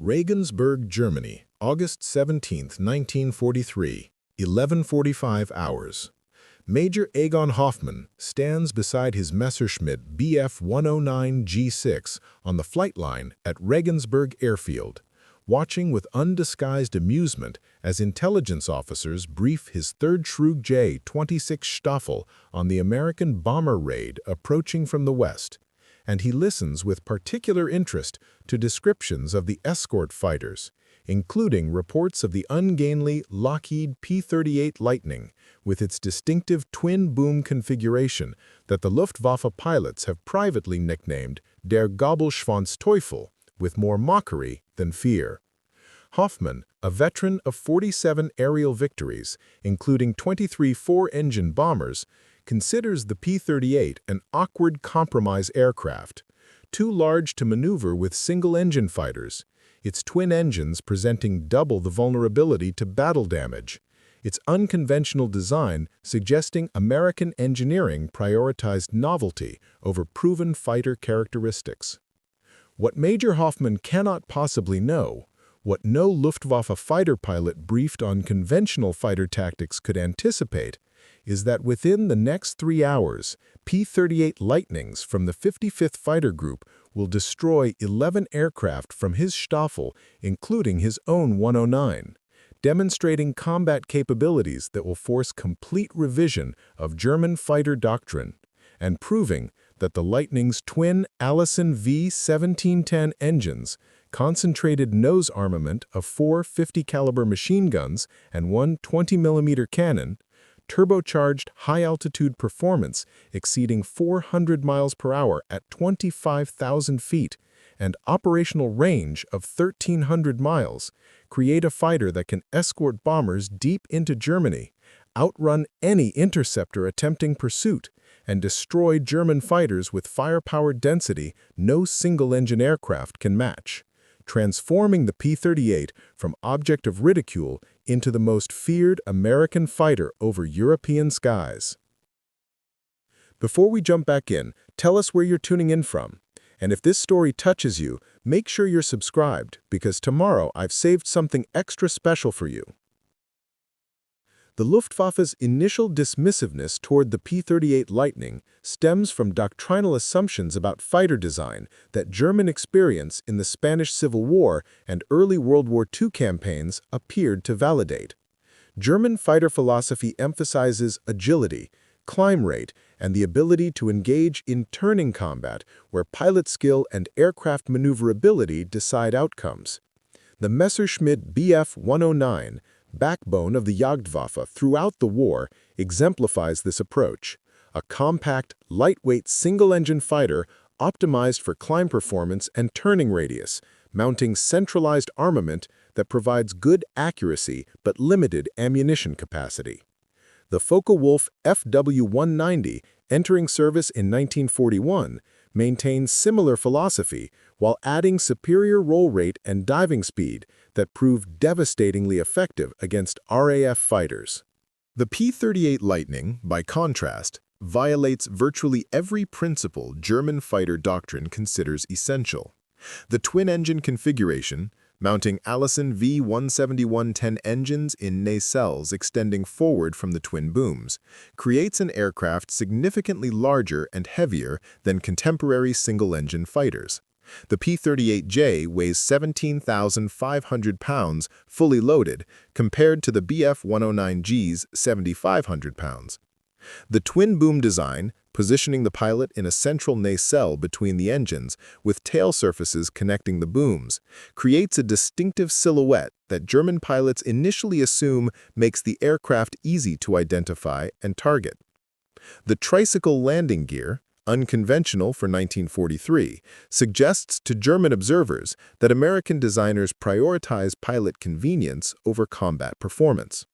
Regensburg, Germany, August 17, 1943, 11:45 hours. Major Egon Hoffman stands beside his Messerschmitt Bf 109 G6 on the flight line at Regensburg Airfield, watching with undisguised amusement as intelligence officers brief his 3rd Schrug J-26 Staffel on the American bomber raid approaching from the west, and he listens with particular interest to descriptions of the escort fighters, including reports of the Ungainly Lockheed P-38 Lightning with its distinctive twin-boom configuration that the Luftwaffe pilots have privately nicknamed Der Gabelschwanz-Teufel, with more mockery than fear. Hoffman, a veteran of 47 aerial victories, including 23 four-engine bombers, considers the P-38 an awkward compromise aircraft, too large to maneuver with single-engine fighters, its twin engines presenting double the vulnerability to battle damage, its unconventional design suggesting American engineering prioritized novelty over proven fighter characteristics. What Major Hoffman cannot possibly know, what no Luftwaffe fighter pilot briefed on conventional fighter tactics could anticipate, is that within the next 3 hours, P-38 Lightnings from the 55th Fighter Group will destroy 11 aircraft from his Staffel, including his own 109, demonstrating combat capabilities that will force complete revision of German fighter doctrine, and proving that the Lightning's twin Allison V-1710 engines, concentrated nose armament of 4 50-caliber machine guns and 1 20mm cannon, turbocharged high-altitude performance exceeding 400 miles per hour at 25,000 feet, and operational range of 1,300 miles, create a fighter that can escort bombers deep into Germany, outrun any interceptor attempting pursuit, and destroy German fighters with firepower density no single-engine aircraft can match, transforming the P-38 from object of ridicule into the most feared American fighter over European skies. Before we jump back in, tell us where you're tuning in from. And if this story touches you, make sure you're subscribed, because tomorrow I've saved something extra special for you. The Luftwaffe's initial dismissiveness toward the P-38 Lightning stems from doctrinal assumptions about fighter design that German experience in the Spanish Civil War and early World War II campaigns appeared to validate. German fighter philosophy emphasizes agility, climb rate, and the ability to engage in turning combat where pilot skill and aircraft maneuverability decide outcomes. The Messerschmitt Bf 109, backbone of the Jagdwaffe throughout the war, exemplifies this approach, a compact, lightweight single-engine fighter optimized for climb performance and turning radius, mounting centralized armament that provides good accuracy but limited ammunition capacity. The Focke-Wulf FW-190, entering service in 1941, maintains similar philosophy while adding superior roll rate and diving speed that proved devastatingly effective against RAF fighters. The P-38 Lightning, by contrast, violates virtually every principle German fighter doctrine considers essential. The twin-engine configuration, mounting Allison V-171-10 engines in nacelles extending forward from the twin booms, creates an aircraft significantly larger and heavier than contemporary single-engine fighters. The P-38J weighs 17,500 pounds fully loaded compared to the Bf-109G's 7,500 pounds. The twin-boom design, positioning the pilot in a central nacelle between the engines with tail surfaces connecting the booms, creates a distinctive silhouette that German pilots initially assume makes the aircraft easy to identify and target. The tricycle landing gear, unconventional for 1943, suggests to German observers that American designers prioritize pilot convenience over combat performance.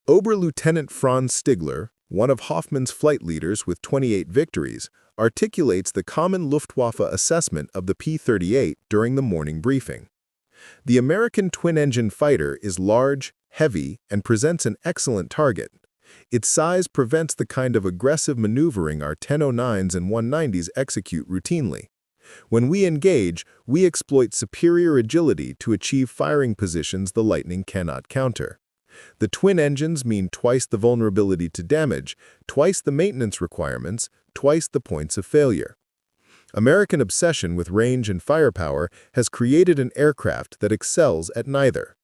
Oberlieutenant Franz Stigler, one of Hoffman's flight leaders with 28 victories, articulates the common Luftwaffe assessment of the P-38 during the morning briefing. The American twin-engine fighter is large, heavy, and presents an excellent target. Its size prevents the kind of aggressive maneuvering our 1009s and 190s execute routinely. When we engage, we exploit superior agility to achieve firing positions the Lightning cannot counter. The twin engines mean twice the vulnerability to damage, twice the maintenance requirements, twice the points of failure. American obsession with range and firepower has created an aircraft that excels at neither.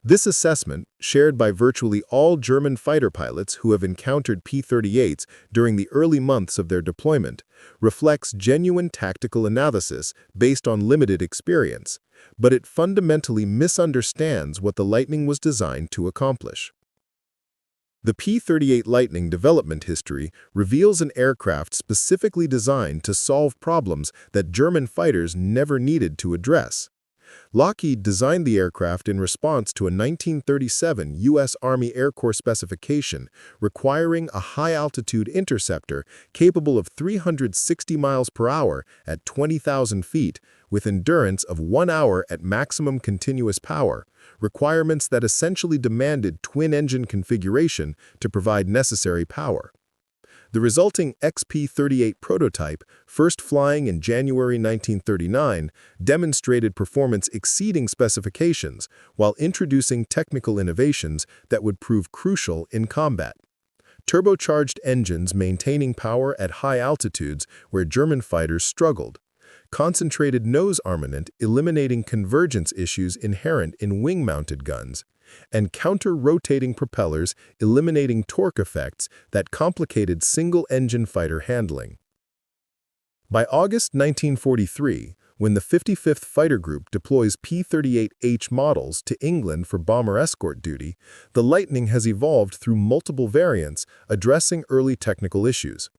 This assessment, shared by virtually all German fighter pilots who have encountered P-38s during the early months of their deployment, reflects genuine tactical analysis based on limited experience, but it fundamentally misunderstands what the Lightning was designed to accomplish. The P-38 Lightning development history reveals an aircraft specifically designed to solve problems that German fighters never needed to address. Lockheed designed the aircraft in response to a 1937 U.S. Army Air Corps specification requiring a high-altitude interceptor capable of 360 miles per hour at 20,000 feet with endurance of 1 hour at maximum continuous power, requirements that essentially demanded twin-engine configuration to provide necessary power. The resulting XP-38 prototype, first flying in January 1939, demonstrated performance exceeding specifications while introducing technical innovations that would prove crucial in combat. Turbocharged engines maintaining power at high altitudes where German fighters struggled. Concentrated nose armament eliminating convergence issues inherent in wing-mounted guns, and counter-rotating propellers eliminating torque effects that complicated single-engine fighter handling. By August 1943, when the 55th Fighter Group deploys P-38H models to England for bomber escort duty, the Lightning has evolved through multiple variants addressing early technical issues.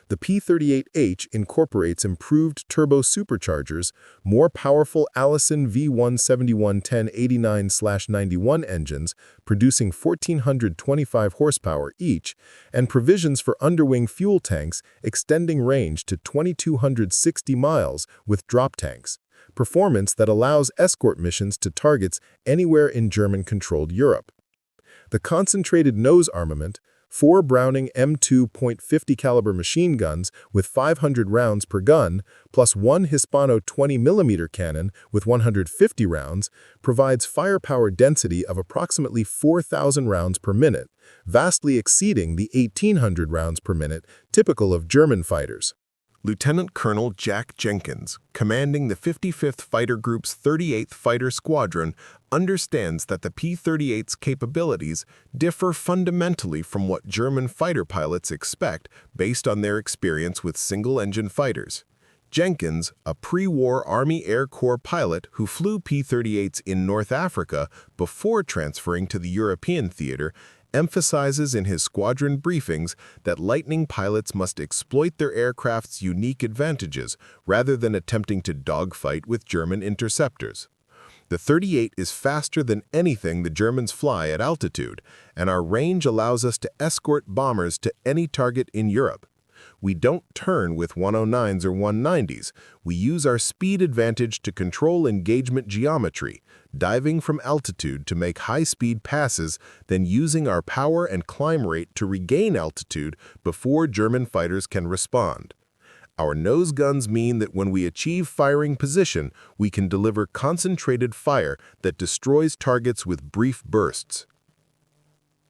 The P-38H incorporates improved turbo superchargers, more powerful Allison V171-1089/91 engines producing 1,425 horsepower each, and provisions for underwing fuel tanks extending range to 2,260 miles with drop tanks, performance that allows escort missions to targets anywhere in German-controlled Europe. The concentrated nose armament, 4 Browning M2.50 caliber machine guns with 500 rounds per gun, plus 1 Hispano 20mm cannon with 150 rounds, provides firepower density of approximately 4,000 rounds per minute, vastly exceeding the 1,800 rounds per minute typical of German fighters. Lieutenant Colonel Jack Jenkins, commanding the 55th Fighter Group's 38th Fighter Squadron, understands that the P-38's capabilities differ fundamentally from what German fighter pilots expect based on their experience with single-engine fighters. Jenkins, a pre-war Army Air Corps pilot who flew P-38s in North Africa before transferring to the European theater, emphasizes in his squadron briefings that Lightning pilots must exploit their aircraft's unique advantages rather than attempting to dogfight with German interceptors. The 38 is faster than anything the Germans fly at altitude, and our range allows us to escort bombers to any target in Europe. We don't turn with 109s or 190s. We use our speed advantage to control engagement geometry, diving from altitude to make high-speed passes, then using our power and climb rate to regain altitude before German fighters can respond. Our nose guns mean that when we achieve firing position, we can deliver concentrated fire that destroys targets with brief bursts.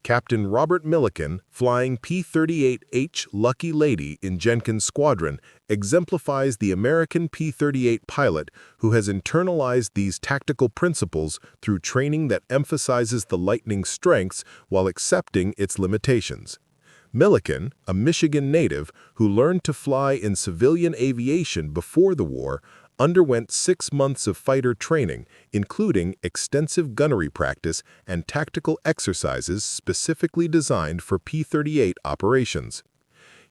Captain Robert Milliken, flying P-38H Lucky Lady in Jenkins' squadron, exemplifies the American P-38 pilot who has internalized these tactical principles through training that emphasizes the Lightning's strengths while accepting its limitations. Milliken, a Michigan native who learned to fly in civilian aviation before the war, underwent 6 months of fighter training, including extensive gunnery practice and tactical exercises specifically designed for P-38 operations.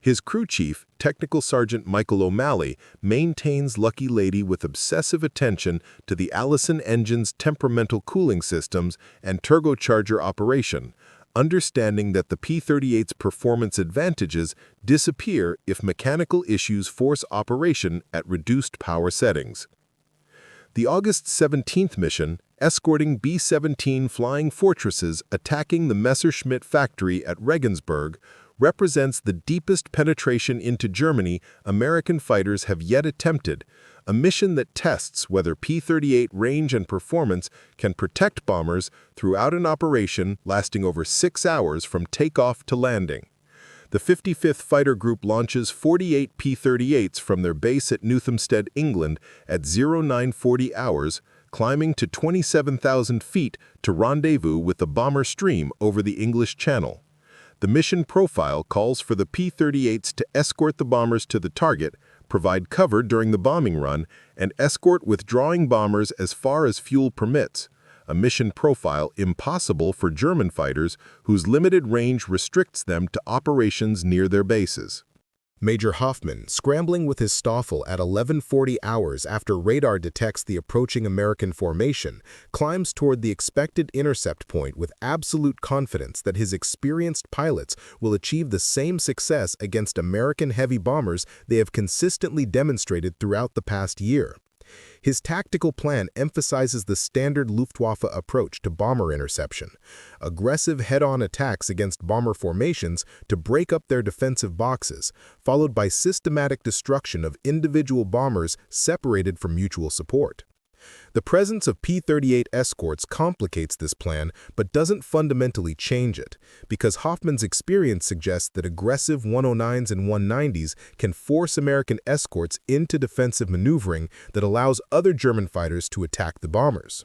His crew chief, Technical Sergeant Michael O'Malley, maintains Lucky Lady with obsessive attention to the Allison engine's temperamental cooling systems and turbocharger operation, understanding that the P-38's performance advantages disappear if mechanical issues force operation at reduced power settings. The August 17th mission, escorting B-17 Flying Fortresses attacking the Messerschmitt factory at Regensburg, represents the deepest penetration into Germany American fighters have yet attempted, a mission that tests whether P-38 range and performance can protect bombers throughout an operation lasting over 6 hours from takeoff to landing. The 55th Fighter Group launches 48 P-38s from their base at Newthamstead, England at 0940 hours, climbing to 27,000 feet to rendezvous with the bomber stream over the English Channel. The mission profile calls for the P-38s to escort the bombers to the target, provide cover during the bombing run, and escort withdrawing bombers as far as fuel permits, a mission profile impossible for German fighters whose limited range restricts them to operations near their bases. Major Hoffman, scrambling with his staffel at 1140 hours after radar detects the approaching American formation, climbs toward the expected intercept point with absolute confidence that his experienced pilots will achieve the same success against American heavy bombers they have consistently demonstrated throughout the past year. His tactical plan emphasizes the standard Luftwaffe approach to bomber interception, aggressive head-on attacks against bomber formations to break up their defensive boxes, followed by systematic destruction of individual bombers separated from mutual support. The presence of P-38 escorts complicates this plan but doesn't fundamentally change it, because Hoffman's experience suggests that aggressive 109s and 190s can force American escorts into defensive maneuvering that allows other German fighters to attack the bombers.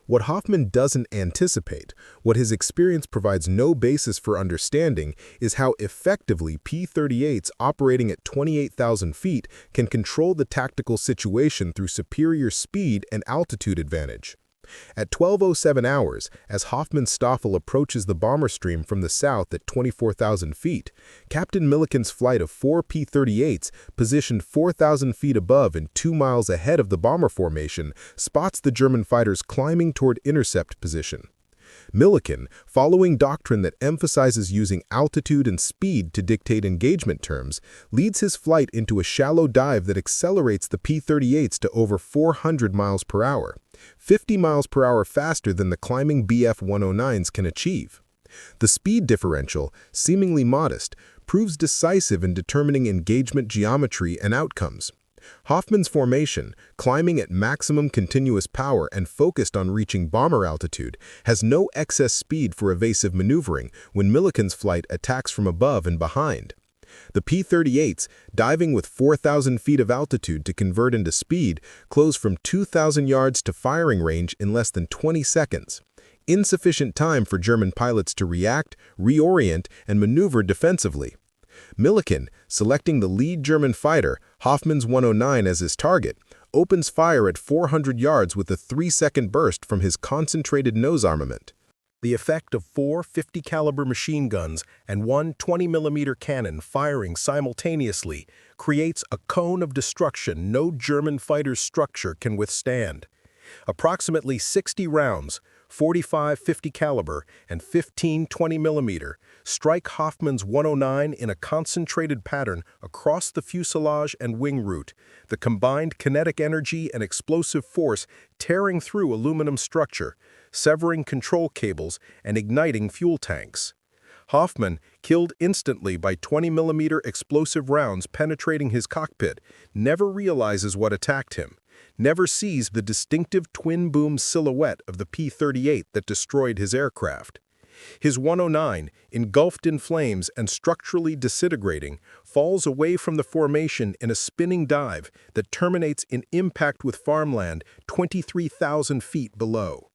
What Hoffman doesn't anticipate, what his experience provides no basis for understanding, is how effectively P-38s operating at 28,000 feet can control the tactical situation through superior speed and altitude advantage. At 12:07 hours, as Hoffman's staffel approaches the bomber stream from the south at 24,000 feet, Captain Milliken's flight of 4 P-38s, positioned 4,000 feet above and 2 miles ahead of the bomber formation, spots the German fighters climbing toward intercept position. Milliken, following doctrine that emphasizes using altitude and speed to dictate engagement terms, leads his flight into a shallow dive that accelerates the P-38s to over 400 miles per hour, 50 miles per hour faster than the climbing Bf-109s can achieve. The speed differential, seemingly modest, proves decisive in determining engagement geometry and outcomes. Hoffman's formation, climbing at maximum continuous power and focused on reaching bomber altitude, has no excess speed for evasive maneuvering when Milliken's flight attacks from above and behind. The P-38s, diving with 4,000 feet of altitude to convert into speed, close from 2,000 yards to firing range in less than 20 seconds. Insufficient time for German pilots to react, reorient, and maneuver defensively. Milliken, selecting the lead German fighter, Hoffman's 109 as his target, opens fire at 400 yards with a 3-second burst from his concentrated nose armament. The effect of 4 50-caliber machine guns and 1 20mm cannon firing simultaneously creates a cone of destruction no German fighter's structure can withstand. Approximately 60 rounds, 45 50-caliber and 15 20mm, strike Hoffman's 109 in a concentrated pattern across the fuselage and wing root, the combined kinetic energy and explosive force tearing through aluminum structure, severing control cables and igniting fuel tanks. Hoffman, killed instantly by 20mm explosive rounds penetrating his cockpit, never realizes what attacked him, never sees the distinctive twin-boom silhouette of the P-38 that destroyed his aircraft. His 109, engulfed in flames and structurally disintegrating, falls away from the formation in a spinning dive that terminates in impact with farmland 23,000 feet below.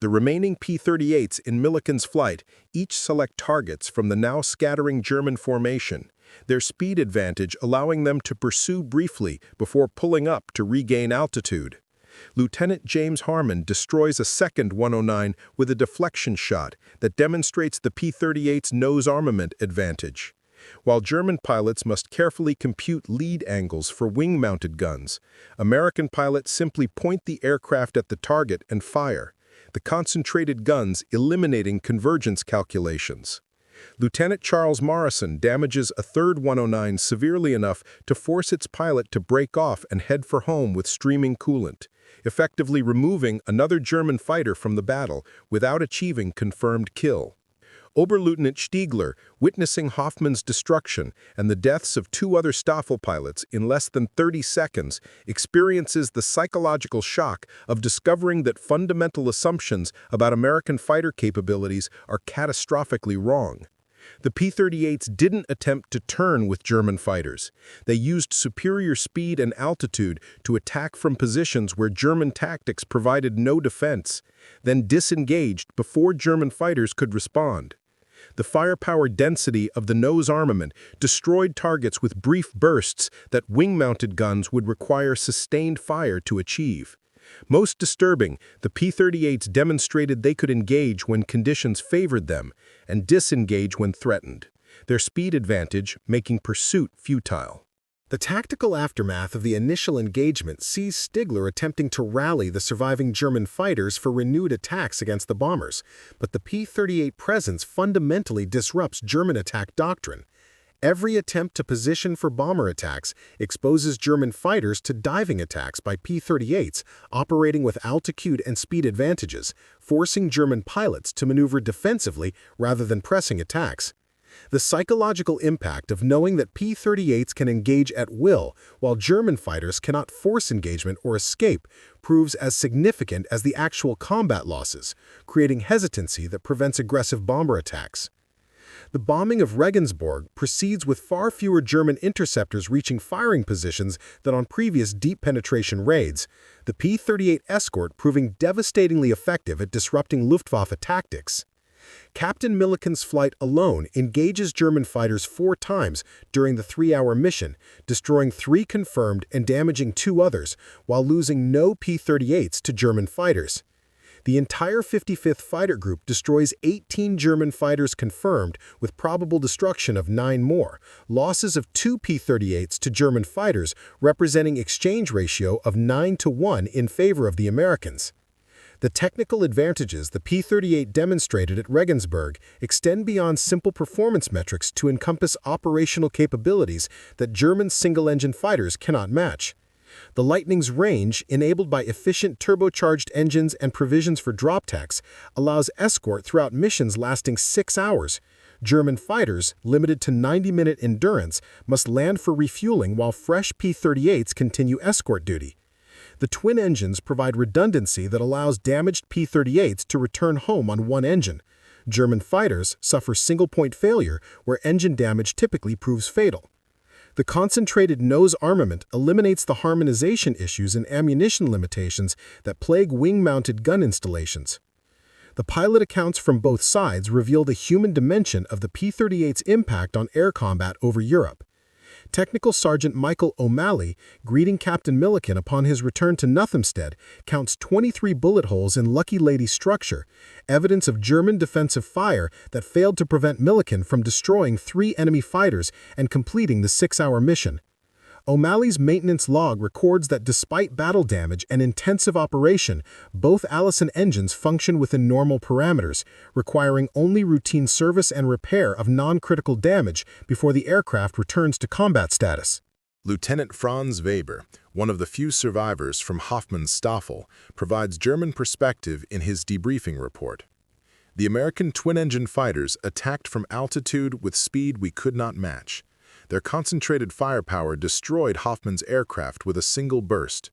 The remaining P-38s in Milliken's flight each select targets from the now scattering German formation, their speed advantage allowing them to pursue briefly before pulling up to regain altitude. Lieutenant James Harmon destroys a second 109 with a deflection shot that demonstrates the P-38's nose armament advantage. While German pilots must carefully compute lead angles for wing-mounted guns, American pilots simply point the aircraft at the target and fire, the concentrated guns eliminating convergence calculations. Lieutenant Charles Morrison damages a third 109 severely enough to force its pilot to break off and head for home with streaming coolant, effectively removing another German fighter from the battle without achieving confirmed kill. Oberleutnant Stiegler, witnessing Hoffman's destruction and the deaths of 2 other staffel pilots in less than 30 seconds, experiences the psychological shock of discovering that fundamental assumptions about American fighter capabilities are catastrophically wrong. The P-38s didn't attempt to turn with German fighters. They used superior speed and altitude to attack from positions where German tactics provided no defense, then disengaged before German fighters could respond. The firepower density of the nose armament destroyed targets with brief bursts that wing-mounted guns would require sustained fire to achieve. Most disturbing, the P-38s demonstrated they could engage when conditions favored them and disengage when threatened, their speed advantage making pursuit futile. The tactical aftermath of the initial engagement sees Stiegler attempting to rally the surviving German fighters for renewed attacks against the bombers, but the P-38 presence fundamentally disrupts German attack doctrine. Every attempt to position for bomber attacks exposes German fighters to diving attacks by P-38s operating with altitude and speed advantages, forcing German pilots to maneuver defensively rather than pressing attacks. The psychological impact of knowing that P-38s can engage at will while German fighters cannot force engagement or escape proves as significant as the actual combat losses, creating hesitancy that prevents aggressive bomber attacks. The bombing of Regensburg proceeds with far fewer German interceptors reaching firing positions than on previous deep penetration raids, the P-38 escort proving devastatingly effective at disrupting Luftwaffe tactics. Captain Milliken's flight alone engages German fighters 4 times during the 3-hour mission, destroying 3 confirmed and damaging 2 others, while losing no P-38s to German fighters. The entire 55th Fighter Group destroys 18 German fighters confirmed, with probable destruction of 9 more, losses of 2 P-38s to German fighters representing exchange ratio of 9-to-1 in favor of the Americans. The technical advantages the P-38 demonstrated at Regensburg extend beyond simple performance metrics to encompass operational capabilities that German single-engine fighters cannot match. The Lightning's range, enabled by efficient turbocharged engines and provisions for drop techs, allows escort throughout missions lasting 6 hours. German fighters, limited to 90-minute endurance, must land for refueling while fresh P-38s continue escort duty. The twin engines provide redundancy that allows damaged P-38s to return home on one engine. German fighters suffer single-point failure, where engine damage typically proves fatal. The concentrated nose armament eliminates the harmonization issues and ammunition limitations that plague wing-mounted gun installations. The pilot accounts from both sides reveal the human dimension of the P-38's impact on air combat over Europe. Technical Sergeant Michael O'Malley, greeting Captain Milliken upon his return to Nothamsted, counts 23 bullet holes in Lucky Lady's structure, evidence of German defensive fire that failed to prevent Milliken from destroying 3 enemy fighters and completing the 6-hour mission. O'Malley's maintenance log records that despite battle damage and intensive operation, both Allison engines function within normal parameters, requiring only routine service and repair of non-critical damage before the aircraft returns to combat status. Lieutenant Franz Weber, one of the few survivors from Hoffman's staffel, provides German perspective in his debriefing report. The American twin-engine fighters attacked from altitude with speed we could not match. Their concentrated firepower destroyed Hoffman's aircraft with a single burst.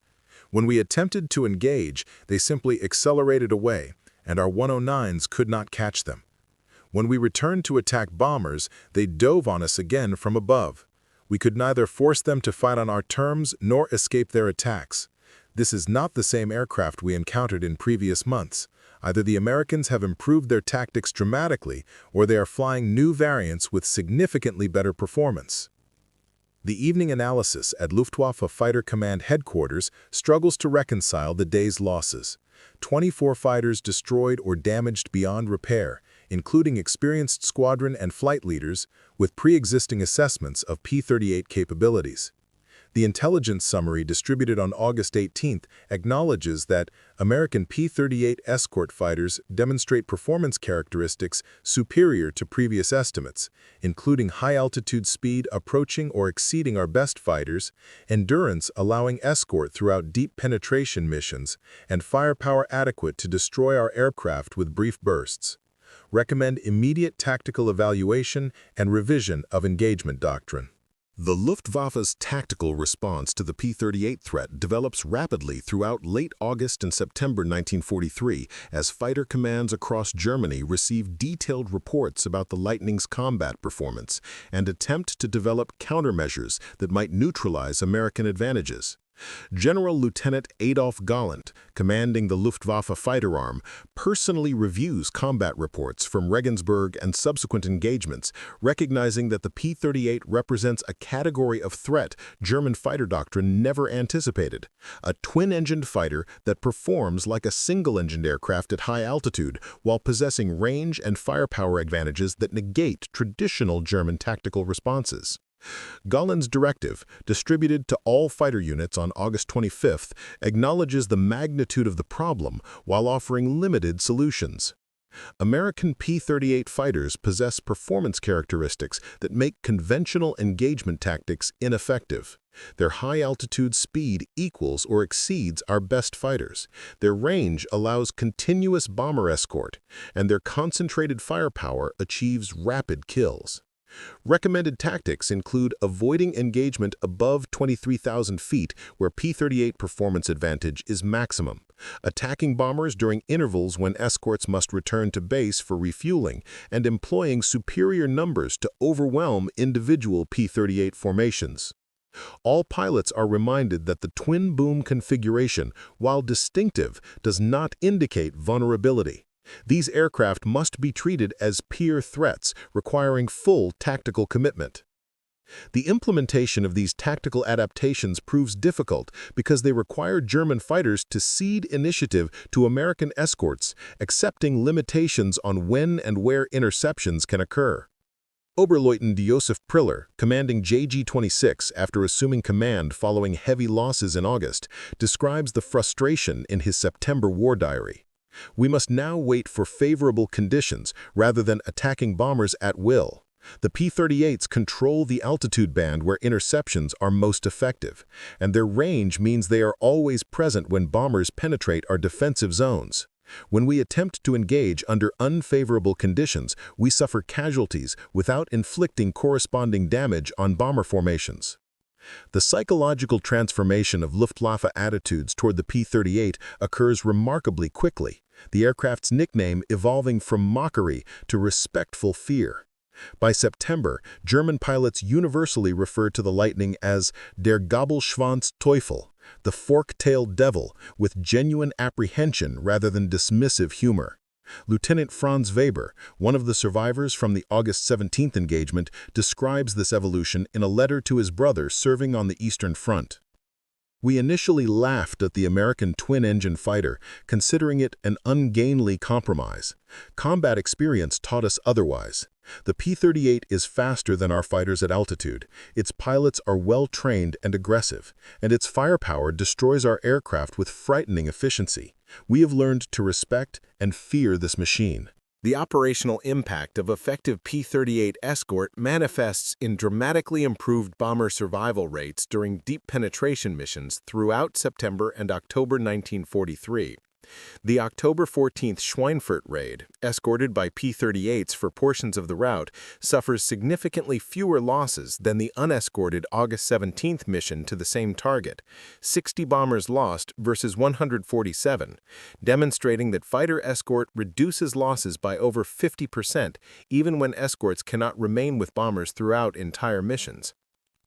When we attempted to engage, they simply accelerated away, and our 109s could not catch them. When we returned to attack bombers, they dove on us again from above. We could neither force them to fight on our terms nor escape their attacks. This is not the same aircraft we encountered in previous months. Either the Americans have improved their tactics dramatically, or they are flying new variants with significantly better performance. The evening analysis at Luftwaffe Fighter Command Headquarters struggles to reconcile the day's losses. 24 fighters destroyed or damaged beyond repair, including experienced squadron and flight leaders with pre-existing assessments of P-38 capabilities. The intelligence summary distributed on August 18th acknowledges that American P-38 escort fighters demonstrate performance characteristics superior to previous estimates, including high-altitude speed approaching or exceeding our best fighters, endurance allowing escort throughout deep penetration missions, and firepower adequate to destroy our aircraft with brief bursts. recommend immediate tactical evaluation and revision of engagement doctrine. The Luftwaffe's tactical response to the P-38 threat develops rapidly throughout late August and September 1943 as fighter commands across Germany receive detailed reports about the Lightning's combat performance and attempt to develop countermeasures that might neutralize American advantages. General Lieutenant Adolf Galland, commanding the Luftwaffe fighter arm, personally reviews combat reports from Regensburg and subsequent engagements, recognizing that the P-38 represents a category of threat German fighter doctrine never anticipated, a twin-engined fighter that performs like a single-engined aircraft at high altitude while possessing range and firepower advantages that negate traditional German tactical responses. Galland's directive, distributed to all fighter units on August 25th, acknowledges the magnitude of the problem while offering limited solutions. American P-38 fighters possess performance characteristics that make conventional engagement tactics ineffective. Their high-altitude speed equals or exceeds our best fighters. Their range allows continuous bomber escort, and their concentrated firepower achieves rapid kills. Recommended tactics include avoiding engagement above 23,000 feet where P-38 performance advantage is maximum, attacking bombers during intervals when escorts must return to base for refueling, and employing superior numbers to overwhelm individual P-38 formations. All pilots are reminded that the twin-boom configuration, while distinctive, does not indicate vulnerability. These aircraft must be treated as peer threats, requiring full tactical commitment. The implementation of these tactical adaptations proves difficult because they require German fighters to cede initiative to American escorts, accepting limitations on when and where interceptions can occur. Oberleutnant Josef Priller, commanding JG-26 after assuming command following heavy losses in August, describes the frustration in his September war diary. We must now wait for favorable conditions rather than attacking bombers at will. The P-38s control the altitude band where interceptions are most effective, and their range means they are always present when bombers penetrate our defensive zones. When we attempt to engage under unfavorable conditions, we suffer casualties without inflicting corresponding damage on bomber formations. The psychological transformation of Luftwaffe attitudes toward the P-38 occurs remarkably quickly, the aircraft's nickname evolving from mockery to respectful fear. By September, German pilots universally referred to the Lightning as der Gabelschwanz Teufel, the fork-tailed devil, with genuine apprehension rather than dismissive humor. Lieutenant Franz Weber, one of the survivors from the August 17th engagement, describes this evolution in a letter to his brother serving on the Eastern Front. We initially laughed at the American twin-engine fighter, considering it an ungainly compromise. Combat experience taught us otherwise. The P-38 is faster than our fighters at altitude, its pilots are well-trained and aggressive, and its firepower destroys our aircraft with frightening efficiency. We have learned to respect and fear this machine. The operational impact of effective P-38 escort manifests in dramatically improved bomber survival rates during deep penetration missions throughout September and October 1943. The October 14th Schweinfurt raid, escorted by P-38s for portions of the route, suffers significantly fewer losses than the unescorted August 17th mission to the same target, 60 bombers lost versus 147, demonstrating that fighter escort reduces losses by over 50% even when escorts cannot remain with bombers throughout entire missions.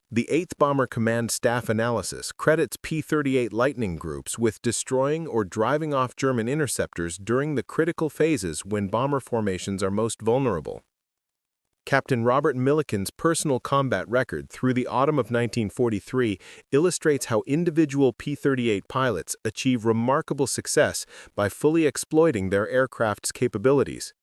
The 8th Bomber Command Staff Analysis credits P-38 Lightning groups with destroying or driving off German interceptors during the critical phases when bomber formations are most vulnerable. Captain Robert Milliken's personal combat record through the autumn of 1943 illustrates how individual P-38 pilots achieve remarkable success by fully exploiting their aircraft's capabilities.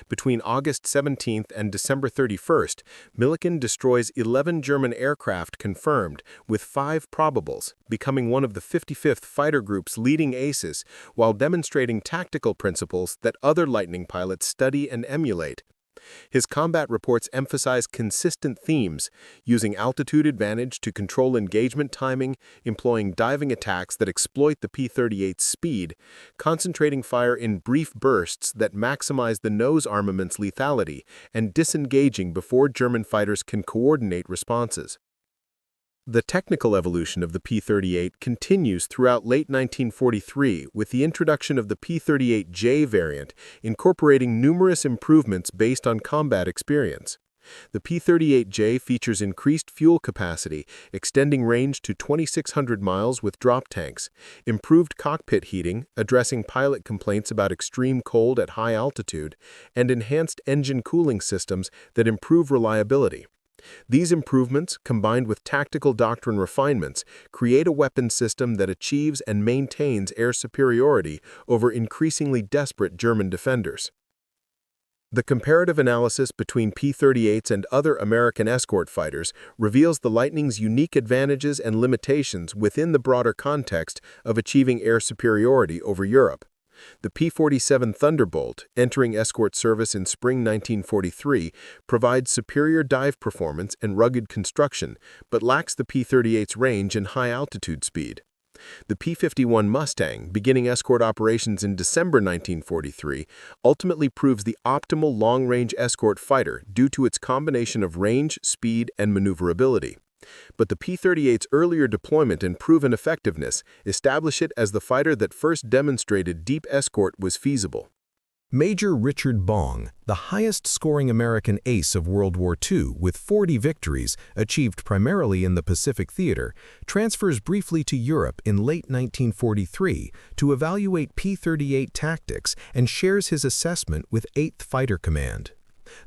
Between August 17th and December 31st, Milliken destroys 11 German aircraft confirmed, with 5 probables, becoming one of the 55th Fighter Group's leading aces, while demonstrating tactical principles that other Lightning pilots study and emulate. His combat reports emphasize consistent themes, using altitude advantage to control engagement timing, employing diving attacks that exploit the P-38's speed, concentrating fire in brief bursts that maximize the nose armament's lethality, and disengaging before German fighters can coordinate responses. The technical evolution of the P-38 continues throughout late 1943 with the introduction of the P-38J variant, incorporating numerous improvements based on combat experience. The P-38J features increased fuel capacity, extending range to 2,600 miles with drop tanks, improved cockpit heating, addressing pilot complaints about extreme cold at high altitude, and enhanced engine cooling systems that improve reliability. These improvements, combined with tactical doctrine refinements, create a weapon system that achieves and maintains air superiority over increasingly desperate German defenders. The comparative analysis between P-38s and other American escort fighters reveals the Lightning's unique advantages and limitations within the broader context of achieving air superiority over Europe. The P-47 Thunderbolt, entering escort service in spring 1943, provides superior dive performance and rugged construction, but lacks the P-38's range and high-altitude speed. The P-51 Mustang, beginning escort operations in December 1943, ultimately proves the optimal long-range escort fighter due to its combination of range, speed, and maneuverability. But the P-38's earlier deployment and proven effectiveness establish it as the fighter that first demonstrated deep escort was feasible. Major Richard Bong, the highest-scoring American ace of World War II with 40 victories, achieved primarily in the Pacific Theater, transfers briefly to Europe in late 1943 to evaluate P-38 tactics and shares his assessment with 8th Fighter Command.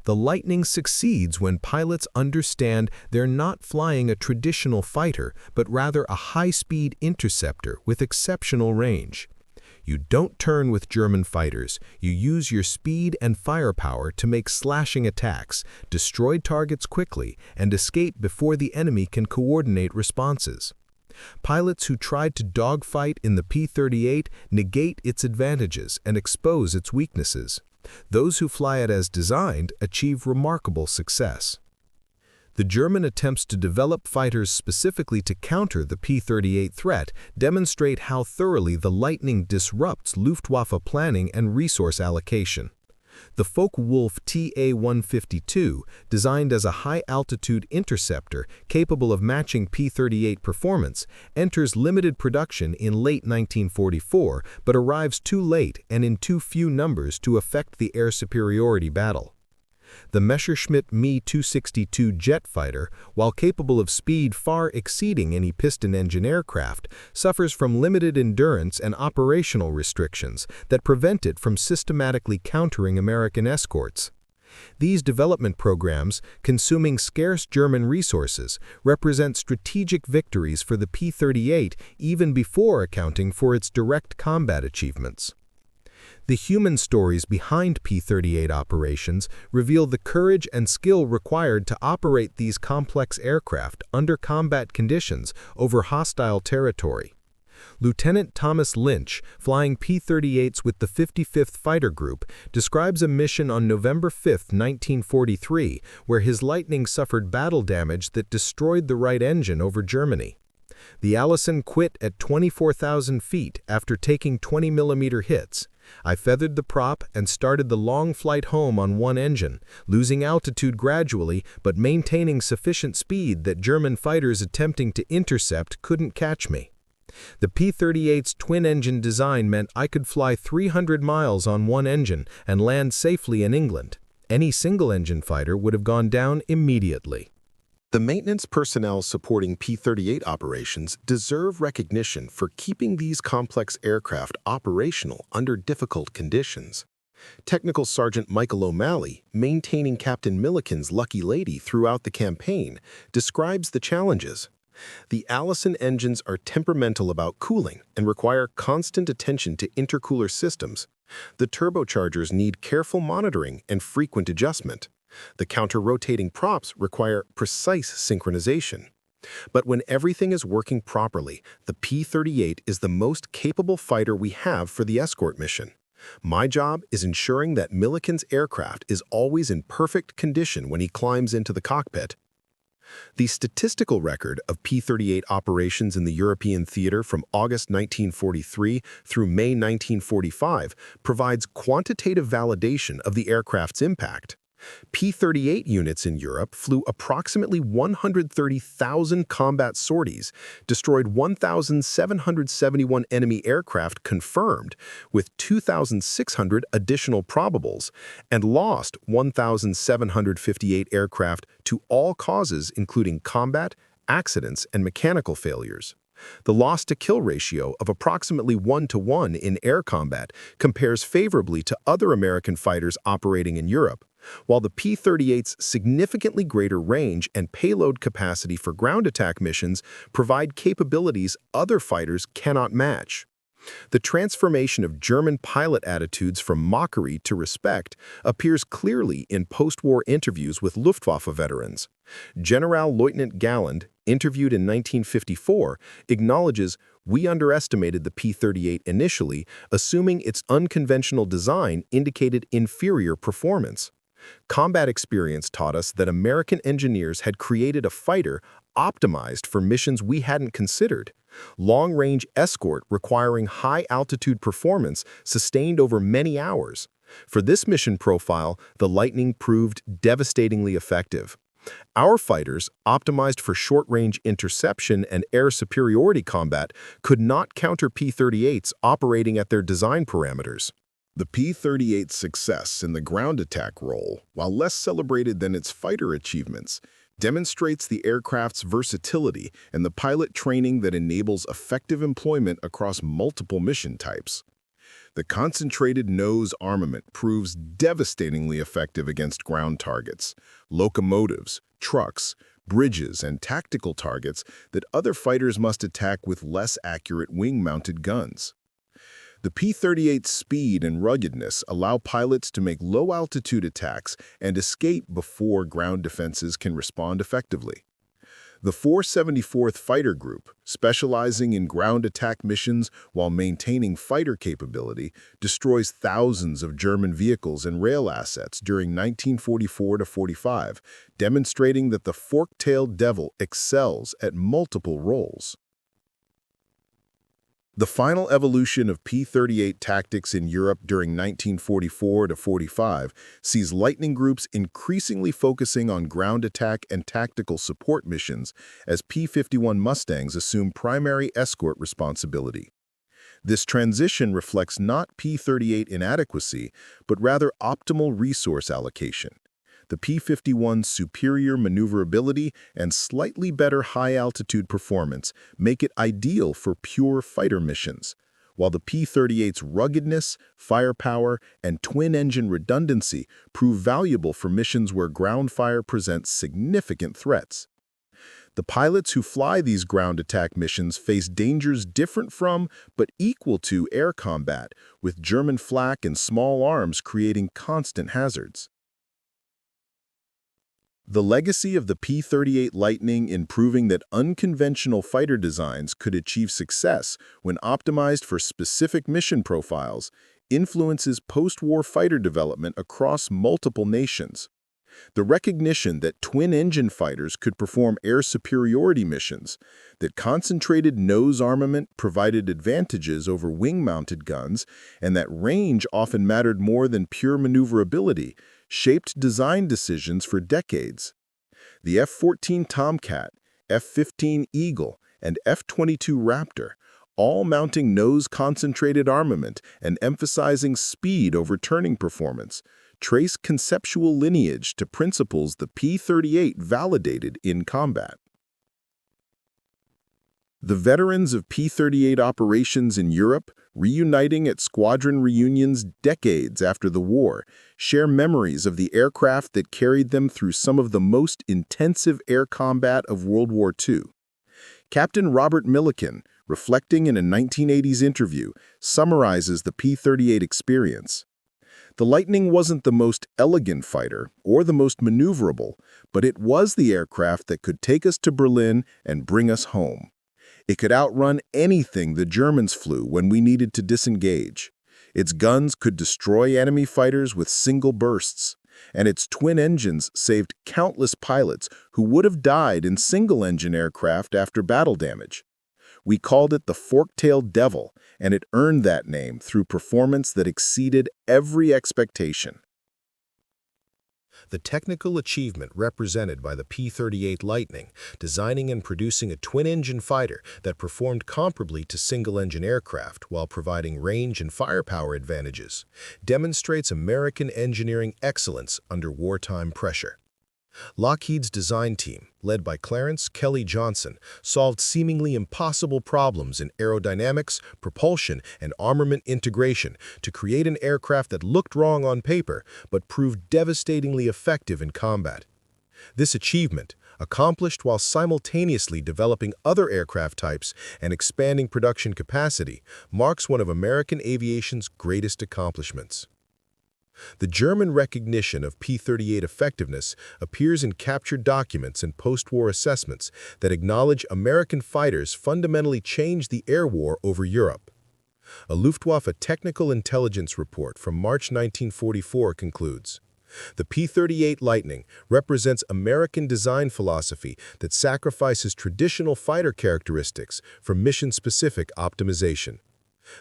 The Lightning succeeds when pilots understand they're not flying a traditional fighter, but rather a high-speed interceptor with exceptional range. You don't turn with German fighters, you use your speed and firepower to make slashing attacks, destroy targets quickly, and escape before the enemy can coordinate responses. Pilots who tried to dogfight in the P-38 negate its advantages and expose its weaknesses. Those who fly it as designed achieve remarkable success. The German attempts to develop fighters specifically to counter the P-38 threat demonstrate how thoroughly the Lightning disrupts Luftwaffe planning and resource allocation. The Focke-Wulf TA-152, designed as a high-altitude interceptor capable of matching P-38 performance, enters limited production in late 1944 but arrives too late and in too few numbers to affect the air superiority battle. The Messerschmitt Me-262 jet fighter, while capable of speed far exceeding any piston-engine aircraft, suffers from limited endurance and operational restrictions that prevent it from systematically countering American escorts. These development programs, consuming scarce German resources, represent strategic victories for the P-38 even before accounting for its direct combat achievements. The human stories behind P-38 operations reveal the courage and skill required to operate these complex aircraft under combat conditions over hostile territory. Lieutenant Thomas Lynch, flying P-38s with the 55th Fighter Group, describes a mission on November 5, 1943, where his Lightning suffered battle damage that destroyed the right engine over Germany. The Allison quit at 24,000 feet after taking 20mm hits. I feathered the prop and started the long flight home on one engine, losing altitude gradually but maintaining sufficient speed that German fighters attempting to intercept couldn't catch me. The P-38's twin-engine design meant I could fly 300 miles on one engine and land safely in England. Any single-engine fighter would have gone down immediately. The maintenance personnel supporting P-38 operations deserve recognition for keeping these complex aircraft operational under difficult conditions. Technical Sergeant Michael O'Malley, maintaining Captain Milliken's Lucky Lady throughout the campaign, describes the challenges. The Allison engines are temperamental about cooling and require constant attention to intercooler systems. The turbochargers need careful monitoring and frequent adjustment. The counter-rotating props require precise synchronization. But when everything is working properly, the P-38 is the most capable fighter we have for the escort mission. My job is ensuring that Milliken's aircraft is always in perfect condition when he climbs into the cockpit. The statistical record of P-38 operations in the European theater from August 1943 through May 1945 provides quantitative validation of the aircraft's impact. P-38 units in Europe flew approximately 130,000 combat sorties, destroyed 1,771 enemy aircraft confirmed, with 2,600 additional probables, and lost 1,758 aircraft to all causes including combat, accidents, and mechanical failures. The loss-to-kill ratio of approximately 1-to-1 in air combat compares favorably to other American fighters operating in Europe, while the P-38's significantly greater range and payload capacity for ground attack missions provide capabilities other fighters cannot match. The transformation of German pilot attitudes from mockery to respect appears clearly in post-war interviews with Luftwaffe veterans. Generalleutnant Galland, interviewed in 1954, acknowledges, "We underestimated the P-38 initially, assuming its unconventional design indicated inferior performance. Combat experience taught us that American engineers had created a fighter optimized for missions we hadn't considered. Long-range escort requiring high-altitude performance sustained over many hours. For this mission profile, the Lightning proved devastatingly effective. Our fighters, optimized for short-range interception and air superiority combat, could not counter P-38s operating at their design parameters." The P-38's success in the ground attack role, while less celebrated than its fighter achievements, demonstrates the aircraft's versatility and the pilot training that enables effective employment across multiple mission types. The concentrated nose armament proves devastatingly effective against ground targets, locomotives, trucks, bridges, and tactical targets that other fighters must attack with less accurate wing-mounted guns. The P-38's speed and ruggedness allow pilots to make low-altitude attacks and escape before ground defenses can respond effectively. The 474th Fighter Group, specializing in ground attack missions while maintaining fighter capability, destroys thousands of German vehicles and rail assets during 1944–45, demonstrating that the fork-tailed devil excels at multiple roles. The final evolution of P-38 tactics in Europe during 1944–45 sees Lightning groups increasingly focusing on ground attack and tactical support missions as P-51 Mustangs assume primary escort responsibility. This transition reflects not P-38 inadequacy, but rather optimal resource allocation. The P-51's superior maneuverability and slightly better high-altitude performance make it ideal for pure fighter missions, while the P-38's ruggedness, firepower, and twin-engine redundancy prove valuable for missions where ground fire presents significant threats. The pilots who fly these ground attack missions face dangers different from, but equal to, air combat, with German flak and small arms creating constant hazards. The legacy of the P-38 Lightning in proving that unconventional fighter designs could achieve success when optimized for specific mission profiles influences post-war fighter development across multiple nations. The recognition that twin-engine fighters could perform air superiority missions, that concentrated nose armament provided advantages over wing-mounted guns, and that range often mattered more than pure maneuverability, shaped design decisions for decades. The F-14 Tomcat, F-15 Eagle, and F-22 Raptor, all mounting nose-concentrated armament and emphasizing speed over turning performance, trace conceptual lineage to principles the P-38 validated in combat. The veterans of P-38 operations in Europe, reuniting at squadron reunions decades after the war, share memories of the aircraft that carried them through some of the most intensive air combat of World War II. Captain Robert Milliken, reflecting in a 1980s interview, summarizes the P-38 experience. The Lightning wasn't the most elegant fighter or the most maneuverable, but it was the aircraft that could take us to Berlin and bring us home. It could outrun anything the Germans flew when we needed to disengage. Its guns could destroy enemy fighters with single bursts, and its twin engines saved countless pilots who would have died in single-engine aircraft after battle damage. We called it the fork-tailed devil, and it earned that name through performance that exceeded every expectation. The technical achievement represented by the P-38 Lightning, designing and producing a twin-engine fighter that performed comparably to single-engine aircraft while providing range and firepower advantages, demonstrates American engineering excellence under wartime pressure. Lockheed's design team, led by Clarence Kelly Johnson, solved seemingly impossible problems in aerodynamics, propulsion, and armament integration to create an aircraft that looked wrong on paper but proved devastatingly effective in combat. This achievement, accomplished while simultaneously developing other aircraft types and expanding production capacity, marks one of American aviation's greatest accomplishments. The German recognition of P-38 effectiveness appears in captured documents and post-war assessments that acknowledge American fighters fundamentally changed the air war over Europe. A Luftwaffe technical intelligence report from March 1944 concludes, "The P-38 Lightning represents American design philosophy that sacrifices traditional fighter characteristics for mission-specific optimization.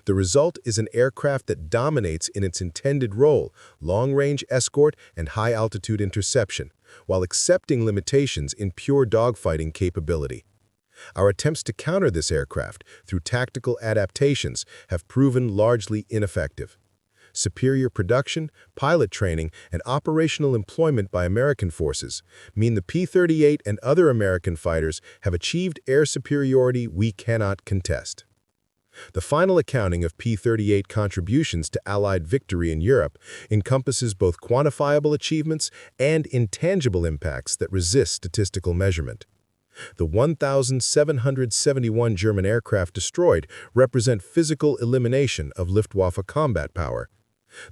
The result is an aircraft that dominates in its intended role, long-range escort and high-altitude interception, while accepting limitations in pure dogfighting capability. Our attempts to counter this aircraft through tactical adaptations have proven largely ineffective. Superior production, pilot training, and operational employment by American forces mean the P-38 and other American fighters have achieved air superiority we cannot contest." The final accounting of P-38 contributions to Allied victory in Europe encompasses both quantifiable achievements and intangible impacts that resist statistical measurement. The 1,771 German aircraft destroyed represent physical elimination of Luftwaffe combat power.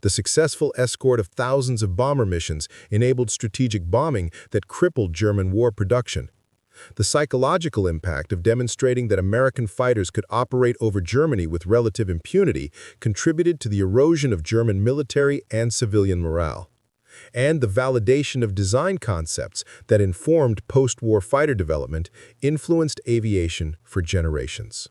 The successful escort of thousands of bomber missions enabled strategic bombing that crippled German war production. The psychological impact of demonstrating that American fighters could operate over Germany with relative impunity contributed to the erosion of German military and civilian morale. And the validation of design concepts that informed post-war fighter development influenced aviation for generations.